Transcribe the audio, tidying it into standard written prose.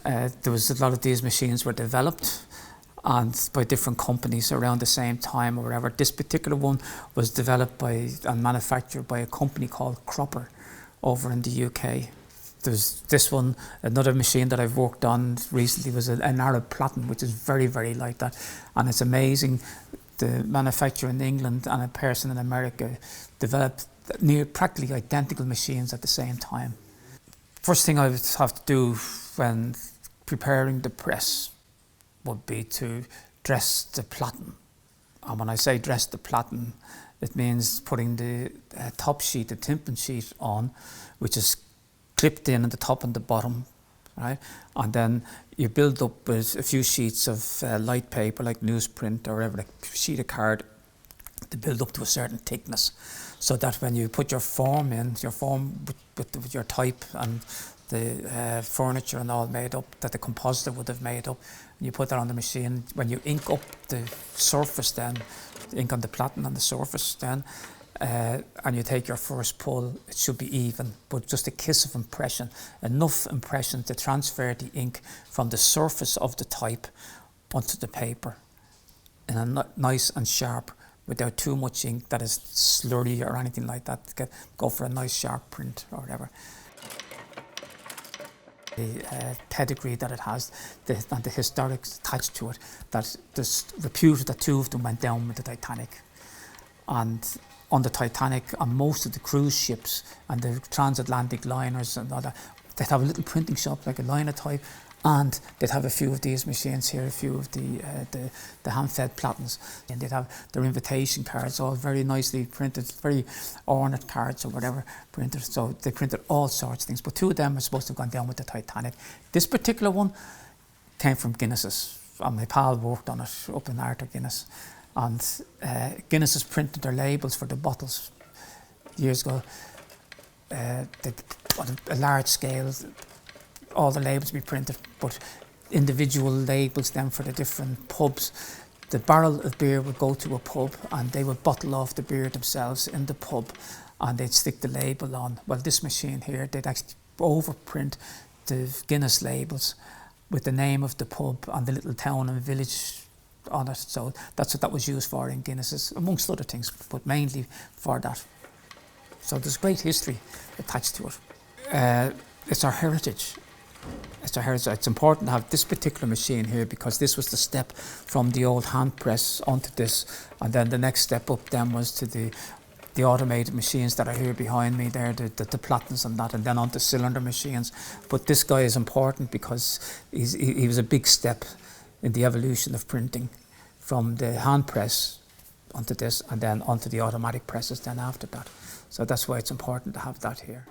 There was a lot of these machines were developed and by different companies around the same time or whatever. This particular one was developed by and manufactured by a company called Cropper over in the UK. There's this one, another machine that I've worked on recently was an Arab Platen, which is very, very like that. And it's amazing, the manufacturer in England and a person in America developed near practically identical machines at the same time. First thing I would have to do when preparing the press would be to dress the platen. And when I say dress the platen, it means putting the top sheet, the tympan sheet on, which is clipped in at the top and the bottom, right? And then you build up with a few sheets of light paper like newsprint or whatever, like a sheet of card, to build up to a certain thickness, so that when you put your form in, your form with your type and the furniture and all made up, that the compositor would have made up, and you put that on the machine. When you ink up the surface then, the ink on the platen on the surface then, and you take your first pull, it should be even, but just a kiss of impression, enough impression to transfer the ink from the surface of the type onto the paper in a nice and sharp, without too much ink that is slurry or anything like that. Go for a nice sharp print or whatever. The pedigree that it has, and the historics attached to it, that there's reputed that two of them went down with the Titanic. And on the Titanic, on most of the cruise ships and the transatlantic liners and all that, they'd have a little printing shop like a linotype, and they'd have a few of these machines here, a few of the hand-fed platens, and they'd have their invitation cards all very nicely printed, very ornate cards or whatever printed. So they printed all sorts of things, but two of them are supposed to have gone down with the Titanic. This particular one came from Guinness's, and my pal worked on it up in Arthur Guinness. And Guinness has printed their labels for the bottles years ago. On a large scale, all the labels be printed, but individual labels then for the different pubs. The barrel of beer would go to a pub and they would bottle off the beer themselves in the pub and they'd stick the label on. Well, this machine here, they'd actually overprint the Guinness labels with the name of the pub and the little town and village on it. So that's what that was used for in Guinness's, amongst other things, but mainly for that. So there's great history attached to it. It's our heritage. It's our heritage. It's important to have this particular machine here because this was the step from the old hand press onto this, and then the next step up then was to the automated machines that are here behind me there, the platens and that, and then onto cylinder machines. But this guy is important because he was a big step in the evolution of printing, from the hand press onto this and then onto the automatic presses then after that. So that's why it's important to have that here.